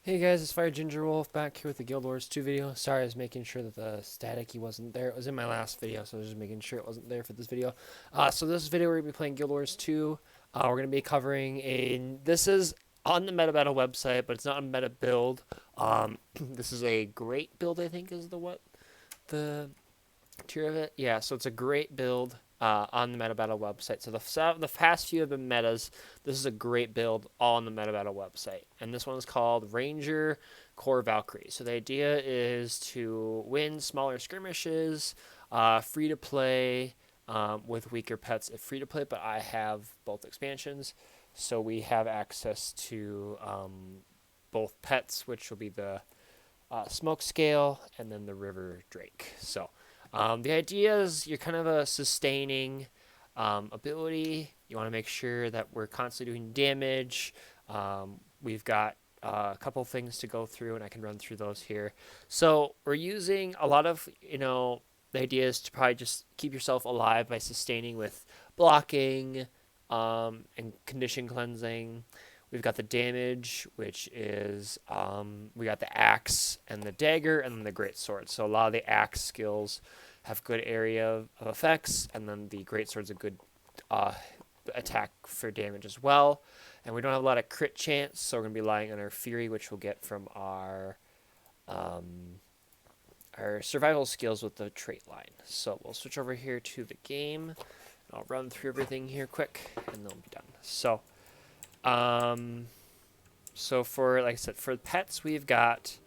Hey guys, it's Fire Ginger Wolf back here with the Guild Wars 2 video. Sorry, I was making sure that the static key wasn't there. It was in my last video, so I was just making sure it wasn't there for this video. So this video we're going to be playing Guild Wars 2. We're going to be covering this is on the Meta Battle website, but it's not a meta build. This is a great build, I think is the tier of it. Yeah, so it's a great build on the Meta Battle website. So the past few have been metas. This is a great build all on the Meta Battle website. And this one is called Ranger Core Valkyrie. So the idea is to win smaller skirmishes, free to play with weaker pets if free to play, but I have both expansions. So we have access to both pets, which will be the smoke scale and then the river drake. So the idea is you're kind of a sustaining ability. You want to make sure that we're constantly doing damage. We've got a couple things to go through, and I can run through those here. So we're using a lot of, the idea is to probably just keep yourself alive by sustaining with blocking and condition cleansing. We've got the damage, which is we got the axe and the dagger and then the greatsword. So a lot of the axe skills have good area of effects, and then the greatsword's a good attack for damage as well. And we don't have a lot of crit chance, so we're gonna be relying on our fury, which we'll get from our survival skills with the trait line. So we'll switch over here to the game. I'll run through everything here quick, and then we'll be done. So for, like I said, for pets, we've got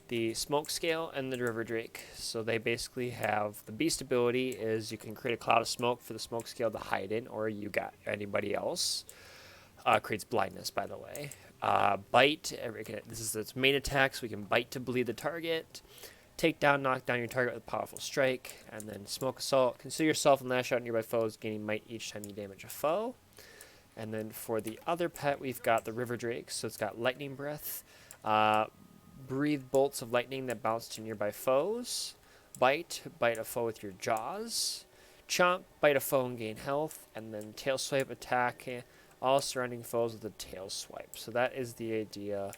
the smoke scale and the river drake. So they basically have the beast ability is you can create a cloud of smoke for the smoke scale to hide in, or you got anybody else. Creates blindness, by the way. Bite. This is its main attack, so we can bite to bleed the target. Take down, knock down your target with a powerful strike, and then smoke assault. Conceal yourself and lash out at nearby foes, gaining might each time you damage a foe. And then for the other pet, we've got the river drake. So it's got lightning breath, breathe bolts of lightning that bounce to nearby foes, bite a foe with your jaws, chomp, bite a foe and gain health, and then tail swipe, attack all surrounding foes with a tail swipe. So that is the idea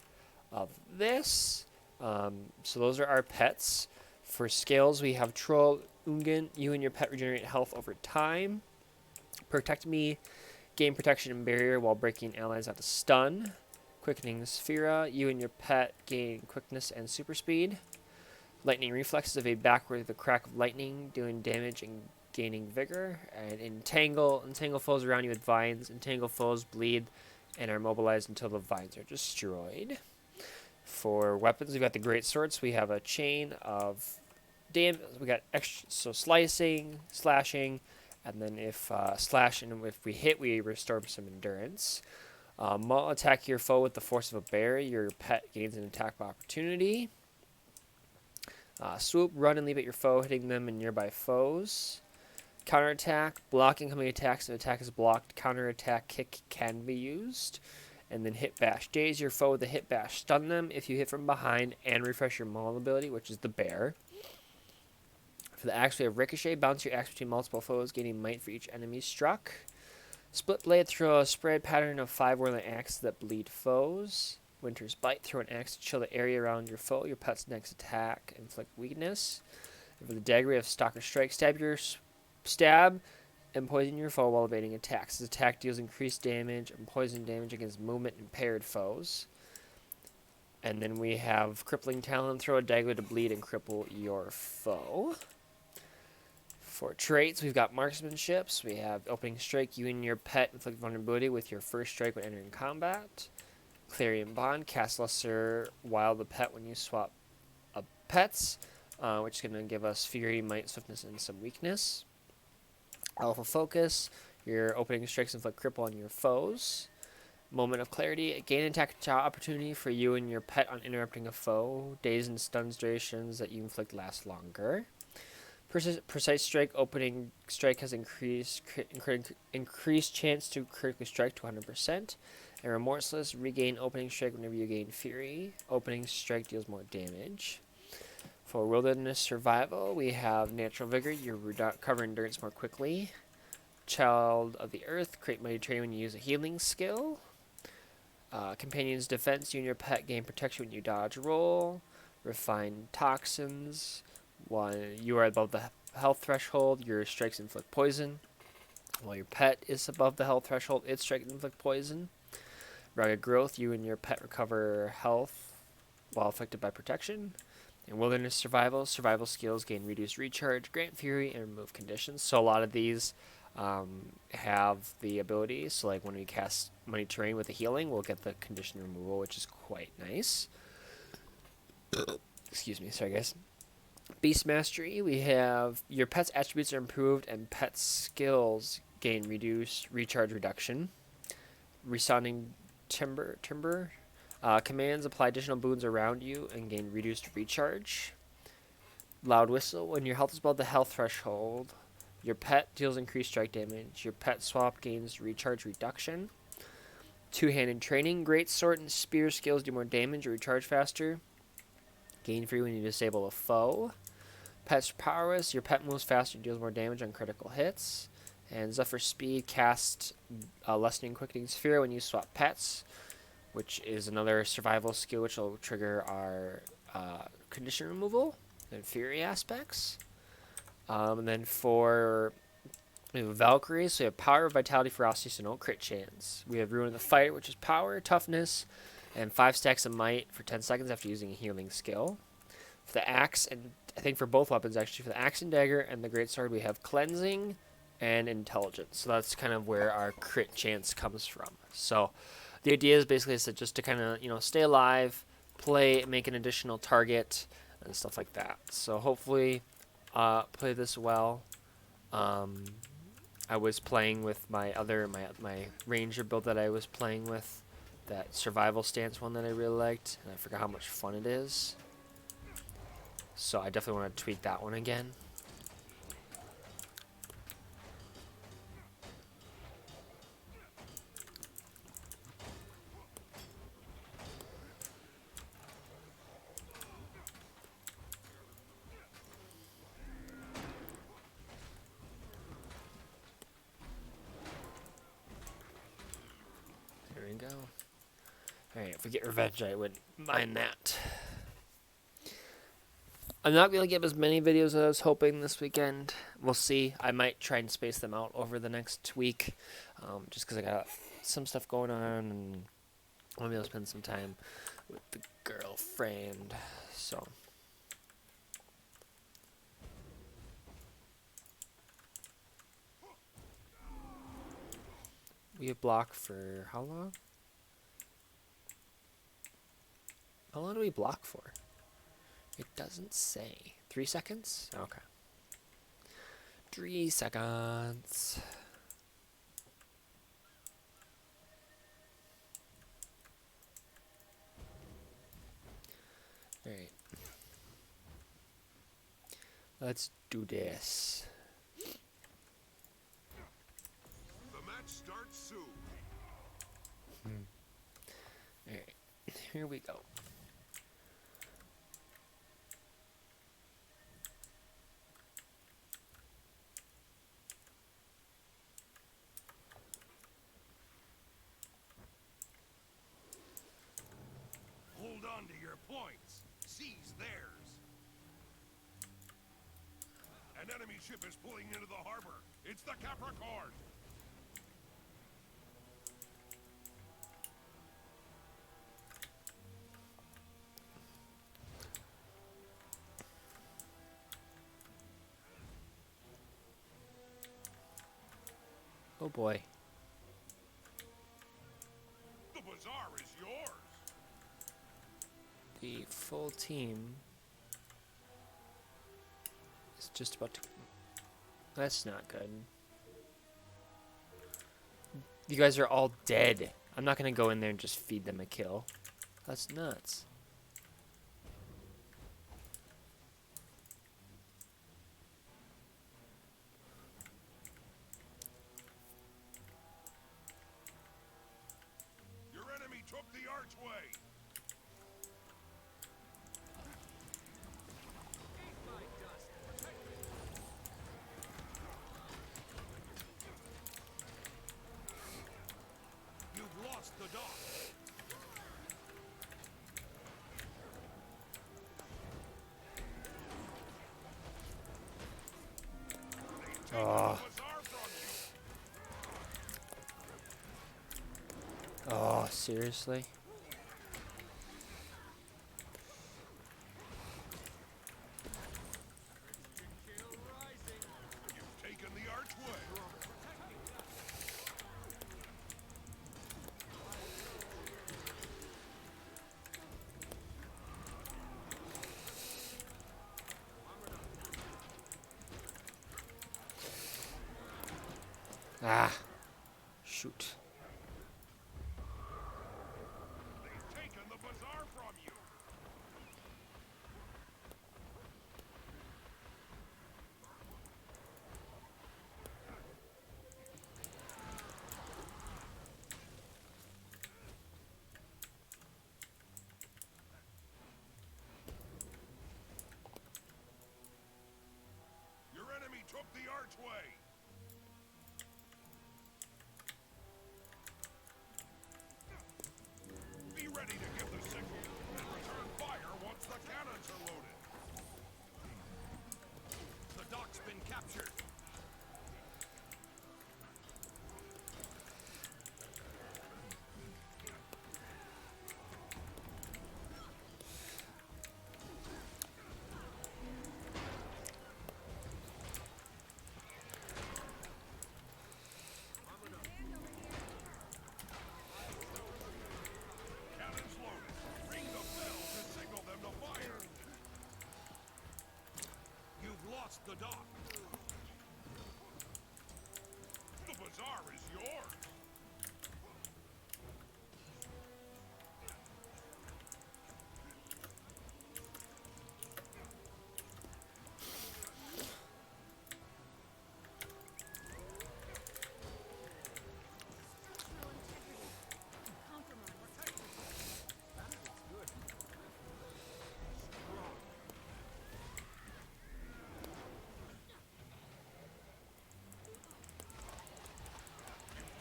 of this. So those are our pets. For scales, we have Troll, Ungen. You and your pet regenerate health over time. Protect Me. Gain protection and barrier while breaking allies out of stun. Quickening Sphera. You and your pet gain quickness and super speed. Lightning reflexes evade backward with the crack of lightning, doing damage and gaining vigor. And entangle foes around you with vines. Entangle foes bleed and are mobilized until the vines are destroyed. For weapons, we've got the greatsword. So we have a chain of damage. We got extra, so slicing, slashing. And then if slash and if we hit, we restore some endurance. Maul, attack your foe with the force of a bear. Your pet gains an attack opportunity. Swoop, run and leap at your foe, hitting them and nearby foes. Counterattack, block incoming attacks. If attack is blocked, counterattack kick can be used. And then hit bash. Daze your foe with a hit bash. Stun them if you hit from behind and refresh your Maul ability, which is the bear. For the axe, we have Ricochet. Bounce your axe between multiple foes, gaining might for each enemy struck. Split Blade, throw a spread pattern of 5 whirling axes that bleed foes. Winter's Bite, throw an axe to chill the area around your foe. Your pet's next attack, inflict weakness. And for the dagger, we have Stalker Strike. Stab and poison your foe while evading attacks. This attack deals increased damage and poison damage against movement impaired foes. And then we have Crippling Talon, throw a dagger to bleed and cripple your foe. For traits, we've got marksmanships. We have opening strike. You and your pet inflict vulnerability with your first strike when entering combat. Clarion Bond, cast lesser while the pet when you swap pets, which is going to give us fury, might, swiftness, and some weakness. Alpha Focus, your opening strikes inflict cripple on your foes. Moment of Clarity, gain attack opportunity for you and your pet on interrupting a foe. Daze and stun durations that you inflict last longer. Precise Strike, opening strike has increased chance to critically strike to 100%. And Remorseless, regain opening strike whenever you gain fury. Opening strike deals more damage. For Wilderness Survival, we have Natural Vigor, you recover endurance more quickly. Child of the Earth, create Mighty Train when you use a healing skill. Companion's defense. You and your pet gain protection when you dodge roll. Refined toxins. When you are above the health threshold, your strikes inflict poison. While your pet is above the health threshold, its strikes inflict poison. Rugged growth. You and your pet recover health while affected by protection. In wilderness survival, survival skills gain reduced recharge, grant fury, and remove conditions. So a lot of these have the ability. So like when we cast Money Terrain with the healing, we'll get the condition removal, which is quite nice. Excuse me, sorry guys. Beast Mastery, we have your pet's attributes are improved and pet skills gain reduced recharge reduction. Resounding Timber. Commands apply additional boons around you and gain reduced recharge. Loud Whistle, when your health is above the health threshold, your pet deals increased strike damage. Your pet swap gains recharge reduction. Two-handed Training, Greatsword and Spear skills do more damage or recharge faster. Gain free when you disable a foe. Pet's Prowess, your pet moves faster and deals more damage on critical hits. And Zephyr Speed, cast Lessening Quickening Sphere when you swap pets, which is another survival skill which will trigger our condition removal and fury aspects. And then for we have Valkyrie, so we have Power, Vitality, Ferocity, so no crit chance. We have Ruin of the Fighter, which is Power, Toughness, and 5 stacks of Might for 10 seconds after using a healing skill. For the Axe, and I think for both weapons actually, for the Axe and Dagger and the Greatsword, we have Cleansing and Intelligence. So that's kind of where our crit chance comes from. So the idea is basically just to kind of, stay alive, play, make an additional target, and stuff like that. So hopefully play this well. I was playing with my ranger build that I was playing with, that survival stance one that I really liked, and I forgot how much fun it is. So I definitely want to tweak that one again. There we go. Alright, if we get revenge, I wouldn't mind that. I'm not going to get as many videos as I was hoping this weekend. We'll see. I might try and space them out over the next week, just because I got some stuff going on, and I want to be able to spend some time with the girlfriend. So we have block for how long? How long do we block for? It doesn't say. 3 seconds? Okay. 3 seconds. Alright. Let's do this. The match starts soon. Alright. Here we go. Hold on to your points. Seize theirs. An enemy ship is pulling into the harbor. It's the Capricorn. Oh boy. The bazaar is yours. The full team is just about to... That's not good. You guys are all dead. I'm not going to go in there and just feed them a kill. That's nuts. Your enemy took the archway. You've lost the dock. Oh. Oh, seriously? You've taken the archway. Ah. Shoot. They've taken the bazaar from you. Your enemy took the archway. Be ready to give the signal and return fire once the cannons are loaded. The dock's been captured. Cannons loaded. Ring the bell to signal them to fire. You've lost the dock. The bazaar is yours.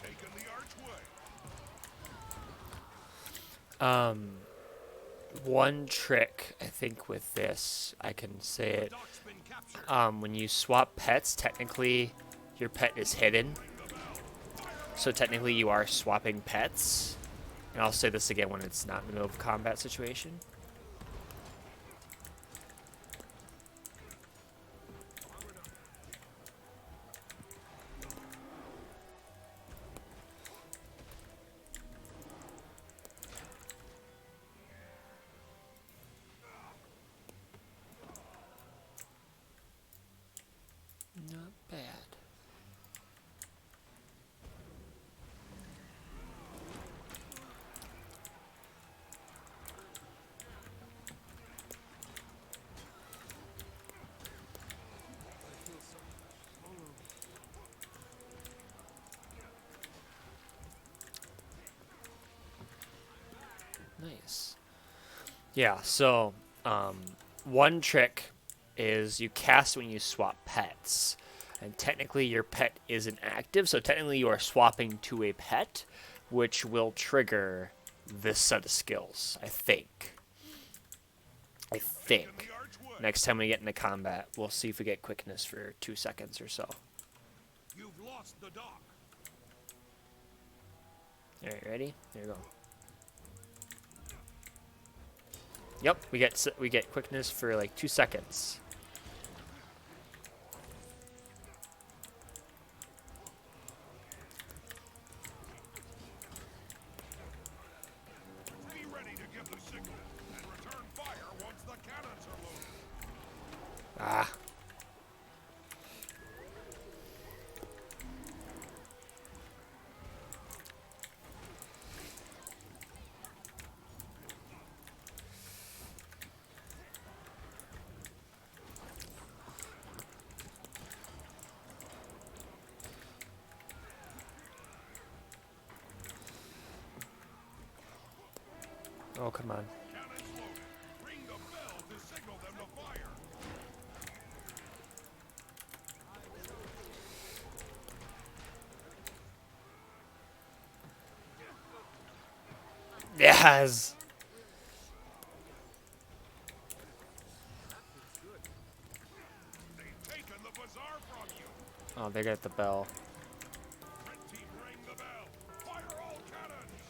Taken the archway. One trick I think with this, I can say it. Dock's been captured. When you swap pets, technically your pet is hidden. So technically you are swapping pets. And I'll say this again when it's not in the middle of a combat situation. Not bad. Nice. Yeah, so one trick is you cast when you swap pets. And technically your pet isn't active, so technically you are swapping to a pet, which will trigger this set of skills, I think. The archway. Next time we get into combat, we'll see if we get quickness for 2 seconds or so. You've lost the dock. Alright, ready? There you go. Yep, we get quickness for like 2 seconds. Be ready to give the signal and return fire once the cannons are loaded. Ah. Oh, come on. Cannons loaded. Ring the bell to signal them to fire. Yes! They've taken the bazaar from you. Oh, they got the bell. Red team ring the bell. Fire all cannons.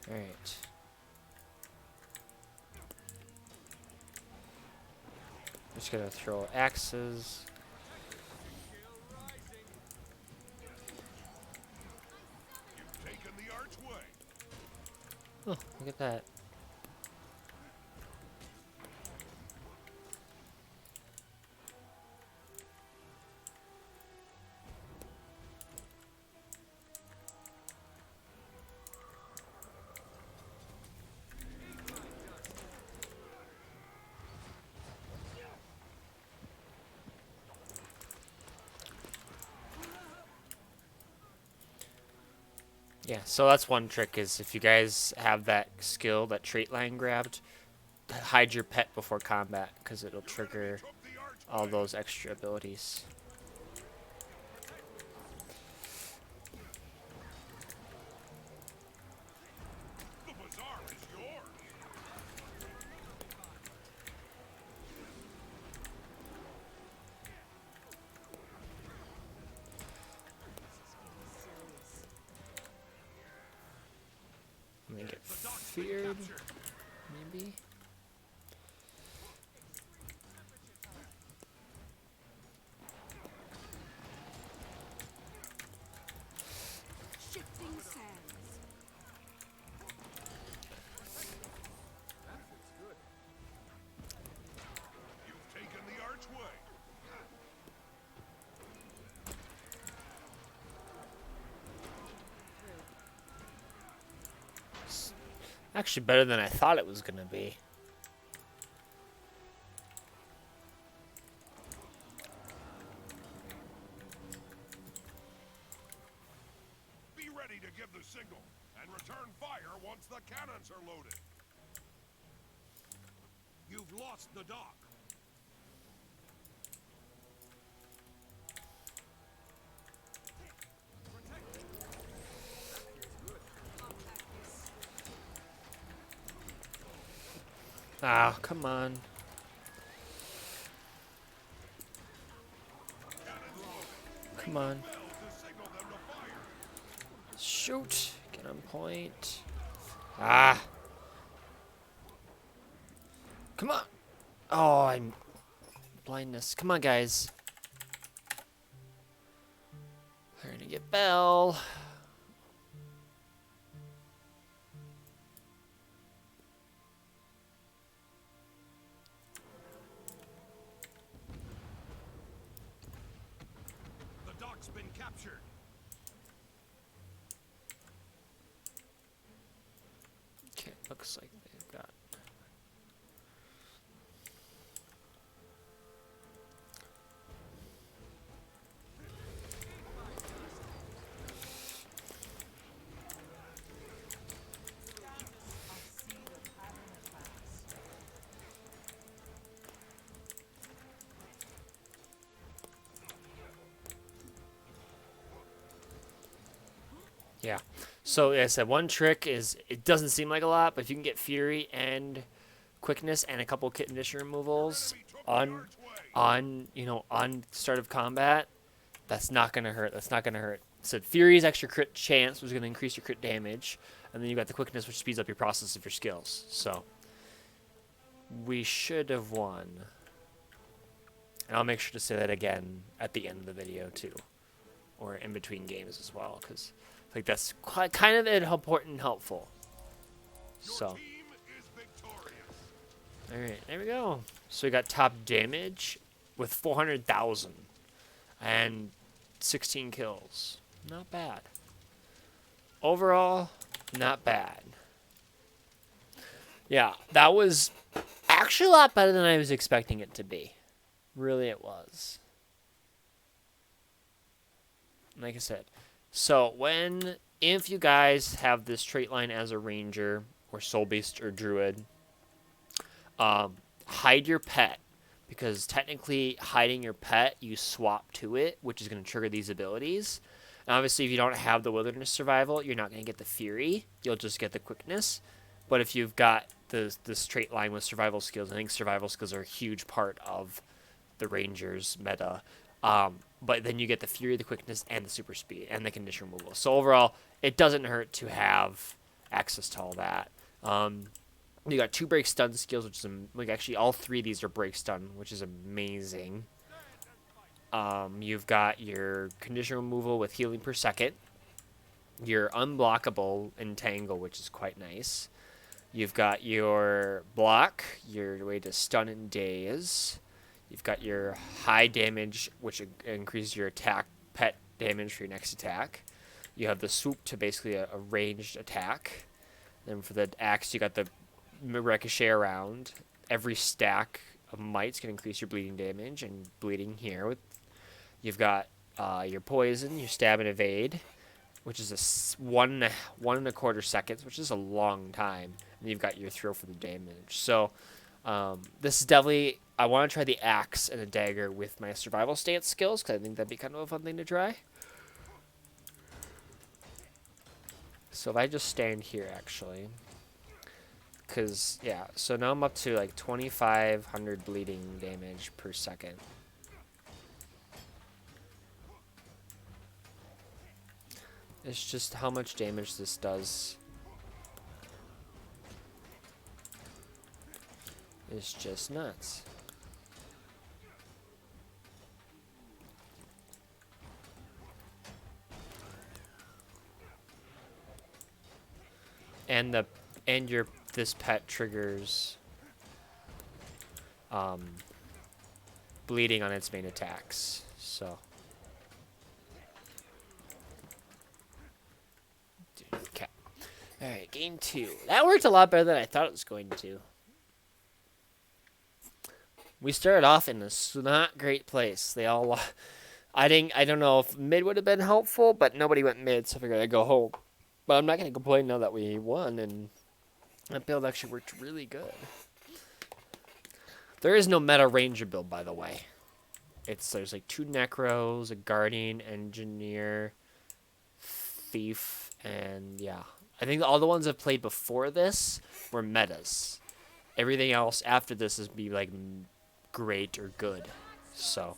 Alright. Just gonna throw axes. You've taken the archway. Oh, look at that. Yeah, so that's one trick is if you guys have that skill, that trait line grabbed, hide your pet before combat because it'll trigger Took the archway. all those extra abilities. The bazaar is yours. I'm gonna get The dock's been feared, captured. maybe. Shifting sands. You've taken the archway. Actually, better than I thought it was gonna be. Be ready to give the signal and return fire once the cannons are loaded. You've lost the dock. Ah, come on. Come on. Bell to signal them to fire. Shoot. Get on point. Ah. Come on. Oh, I'm... Blindness. Come on, guys. They're gonna get Bell. The dock's been captured. Okay, looks like they've got... Yeah. So, like I said, one trick is, it doesn't seem like a lot, but if you can get Fury and Quickness and a couple kit condition removals on start of combat, that's not going to hurt. That's not going to hurt. So Fury's extra crit chance was going to increase your crit damage, and then you got the Quickness, which speeds up your process of your skills. So we should have won. And I'll make sure to say that again at the end of the video, too. Or in between games as well, because I think that's quite kind of important and helpful. So, Team is victorious. alright, there we go. So we got top damage with 400,000 and 16 kills. Not bad. Overall, not bad. Yeah, that was actually a lot better than I was expecting it to be. Really, it was. Like I said, so if you guys have this trait line as a ranger or soul beast or druid, hide your pet, because technically hiding your pet, you swap to it, which is going to trigger these abilities. And obviously, if you don't have the wilderness survival, you're not going to get the fury. You'll just get the quickness. But if you've got the straight line with survival skills, I think survival skills are a huge part of the Rangers meta. But then you get the Fury, the Quickness, and the Super Speed, and the Condition Removal. So overall, it doesn't hurt to have access to all that. You got 2 break stun skills, which is like actually all 3 of these are break stun, which is amazing. You've got your Condition Removal with healing per second. Your Unblockable Entangle, which is quite nice. You've got your block, your way to stun and daze. You've got your high damage, which increases your attack pet damage for your next attack. You have the swoop to basically a ranged attack. Then for the axe, you got the ricochet around. Every stack of mites can increase your bleeding damage and bleeding here. You've got your poison, your stab and evade, which is a 1.25 seconds, which is a long time. And you've got your throw for the damage. So this is definitely, I want to try the axe and the dagger with my survival stance skills, because I think that'd be kind of a fun thing to try. So if I just stand here, actually, because, yeah, so now I'm up to like 2,500 bleeding damage per second. It's just how much damage this does. It's just nuts. And this pet triggers bleeding on its main attacks. So okay. Alright, game 2. That worked a lot better than I thought it was going to. We started off in a not great place. They all I don't know if mid would have been helpful, but nobody went mid, so I figured I'd go home. But I'm not going to complain now that we won, and that build actually worked really good. There is no meta ranger build, by the way. There's like 2 necros, a guardian, engineer, thief, and yeah. I think all the ones I've played before this were metas. Everything else after this is be like great or good. So,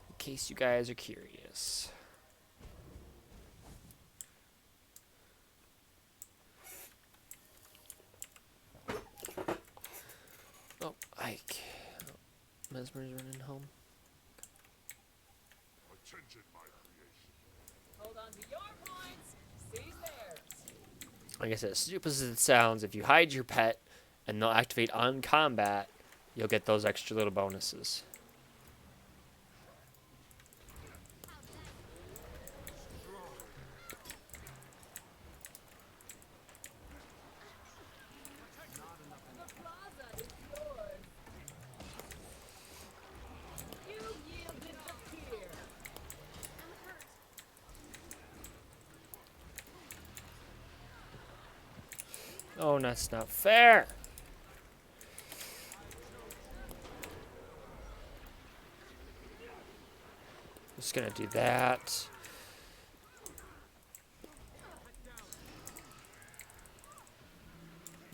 in case you guys are curious. Oh, Ike. Mesmer's running home. Attention, my creation. Hold on to your points. Seize theirs. Like I said, as stupid as it sounds, if you hide your pet and they'll activate on combat, you'll get those extra little bonuses. The plaza is yours. You yielded the fear. Oh, that's not fair. Just gonna do that.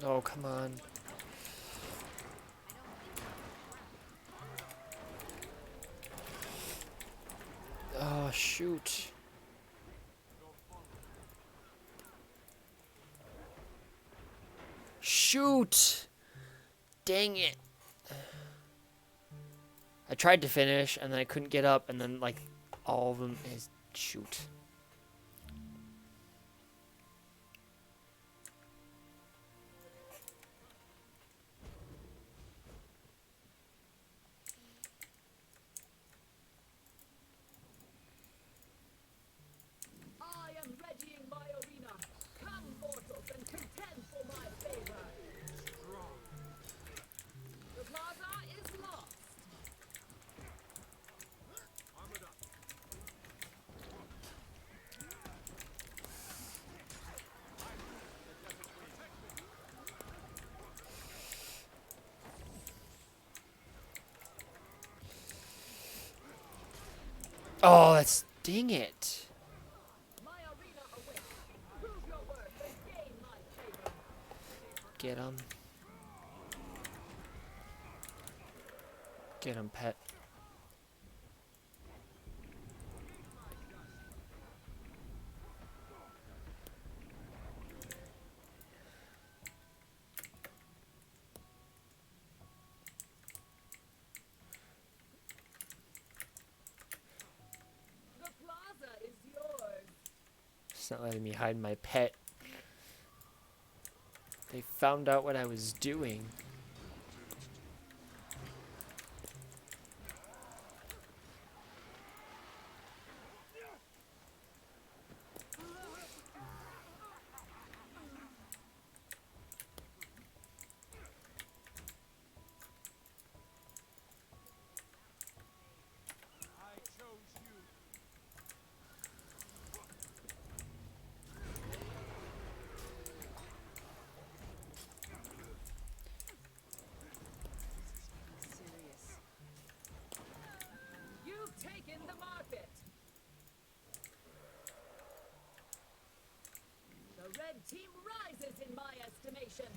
Oh, come on. Oh, shoot. Shoot! Dang it. I tried to finish, and then I couldn't get up, and then, like, all of them is... Shoot. I am readying my arena. Come, mortals, and contend for my favor. The plaza is lost. Oh, that's... Dang it. My arena awaits. Prove your worth and gain my favor. Get him. Get him, pet. The plaza is yours. It's not letting me hide my pet. They found out what I was doing. I chose you. Serious. You've taken the market. The red team rises in my estimation.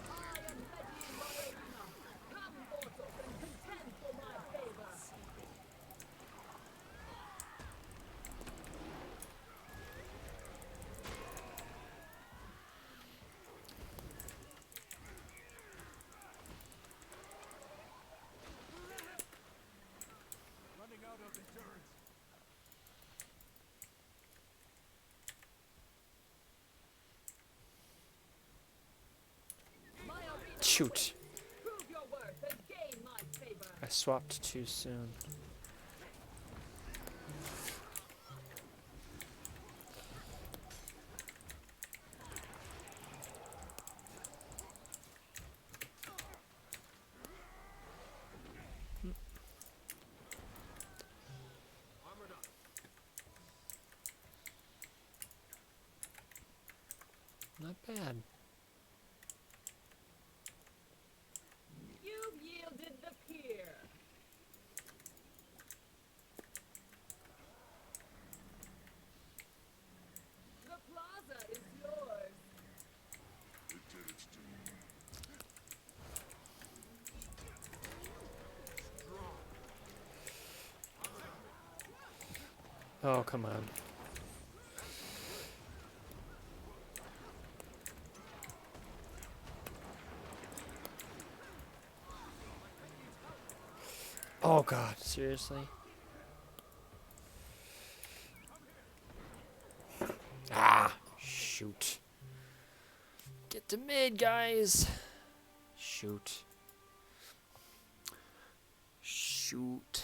I am ready in my arena. Come, mortals, and contend for my favor. Running out of endurance. My arena. Shoot. Prove your worth and gain my favor. I swapped too soon. Armored up. Not bad. You've yielded the pier. The plaza is yours. It did its doing. Oh, come on. Oh god, seriously? Ah, shoot. Get to mid, guys. Shoot. Shoot.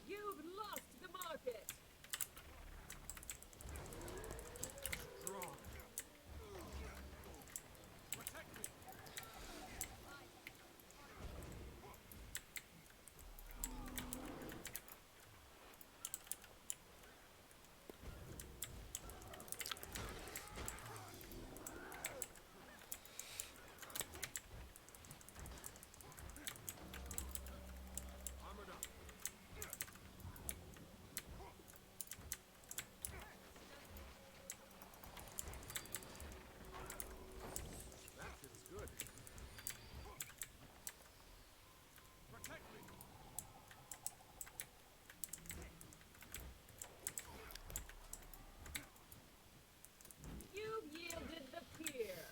You've lost the market. Strong. Protect me. Armored up. That feels good. Protect me. You've yielded the pier.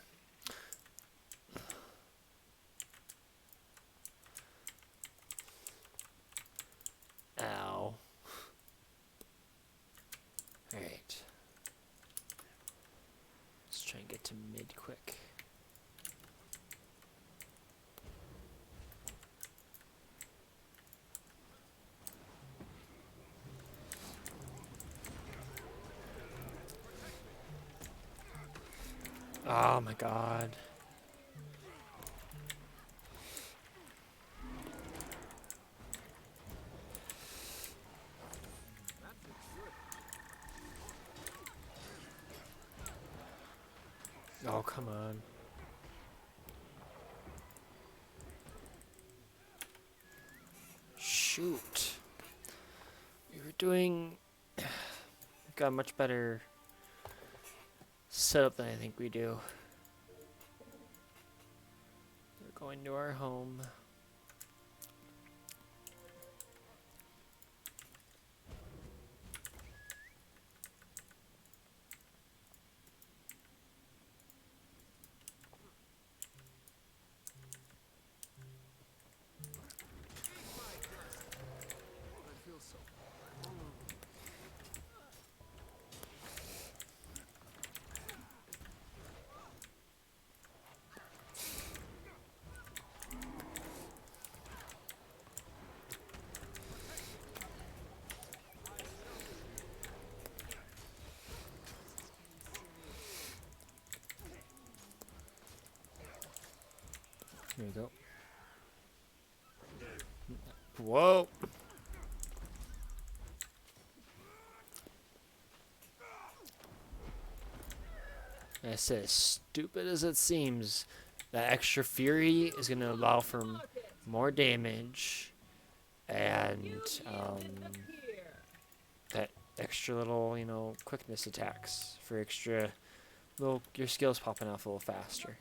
Ow. Alright. Let's try and get to mid quick. Oh my god. Oh, come on. Shoot. We were doing... got a much better setup than I think we do. We're going to our home. There you go. Whoa! I said, as stupid as it seems, that extra fury is going to allow for more damage and that extra little, you know, quickness attacks for extra little, your skills popping off a little faster.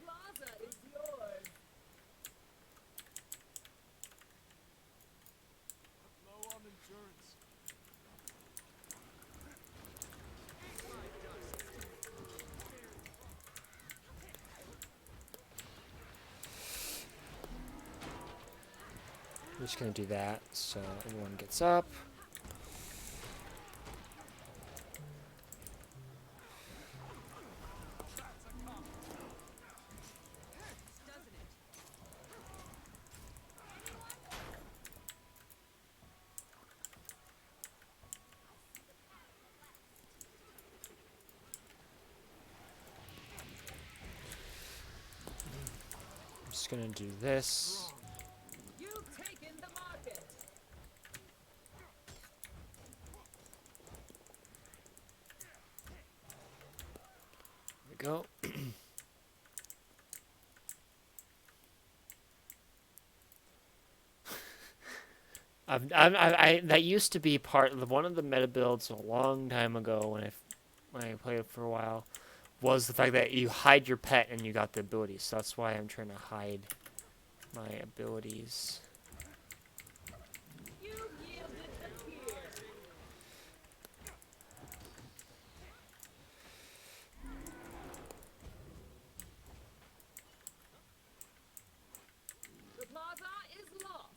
I'm just going to do that so everyone gets up. I'm just going to do this. You've taken the market. There we go. That used to be part of one of the meta builds a long time ago when I played it for a while, was the fact that you hide your pet and you got the abilities. So that's why I'm trying to hide my abilities. You yielded the fear. The plaza is lost.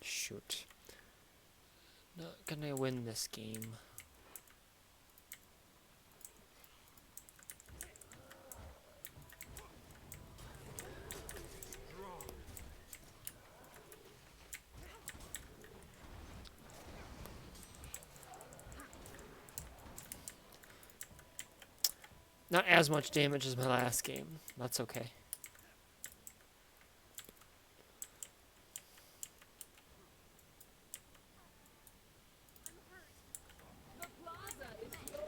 Shoot. Not gonna win this game. Not as much damage as my last game. That's okay. The plaza is yours.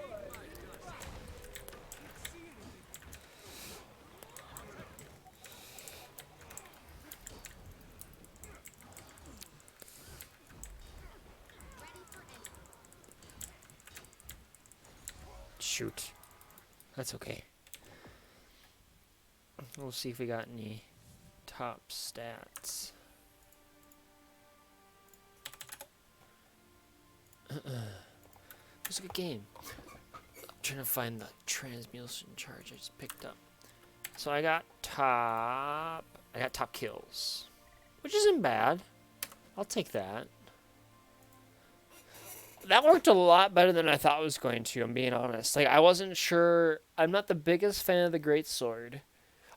Shoot. That's okay. We'll see if we got any top stats. It was a good game. I'm trying to find the transmutation charge I just picked up. So I got top kills, which isn't bad. I'll take that. that worked a lot better than I thought it was going to, I'm being honest. Like, I wasn't sure. I'm not the biggest fan of the Greatsword.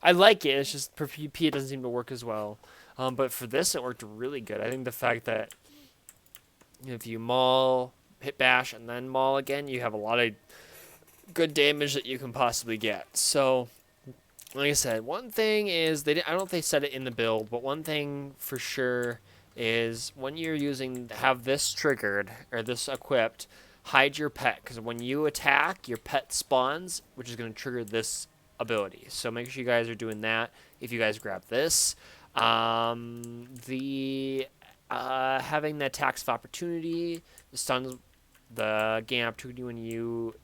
I like it, it's just for PvP it doesn't seem to work as well. But for this, it worked really good. I think the fact that if you maul, hit bash, and then maul again, you have a lot of good damage that you can possibly get. So, like I said, one thing is, I don't know if they said it in the build, but one thing for sure is when you're have this triggered, or this equipped, hide your pet, because when you attack, your pet spawns, which is going to trigger this ability. So make sure you guys are doing that if you guys grab this. Having the attacks of opportunity, the stuns, the gain opportunity when you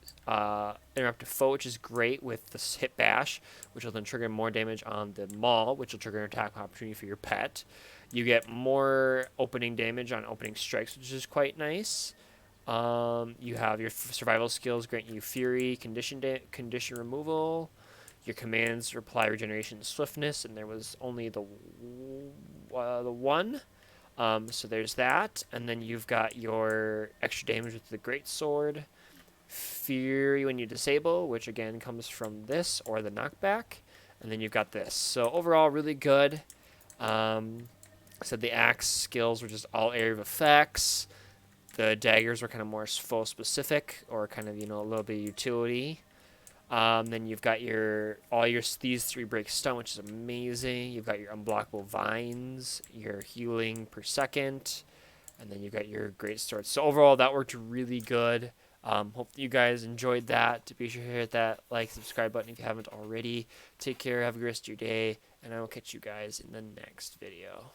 interrupt a foe, which is great with this hit bash, which will then trigger more damage on the maul, which will trigger an attack opportunity for your pet. You get more opening damage on opening strikes, which is quite nice. You have your survival skills grant you fury, condition removal. Your commands reply regeneration and swiftness, and there was only the one. So there's that, and then you've got your extra damage with the Greatsword, Fury when you disable, which again comes from this or the knockback, and then you've got this. So overall, really good. Said the axe skills were just all area of effects. The daggers were kind of more foe specific, or kind of a little bit of utility. Then you've got these 3 break stun, which is amazing. You've got your unblockable vines, your healing per second, and then you've got your Greatsword. So overall, that worked really good. Hope you guys enjoyed that. Be sure to hit that like, subscribe button if you haven't already. Take care, have a good rest of your day, and I will catch you guys in the next video.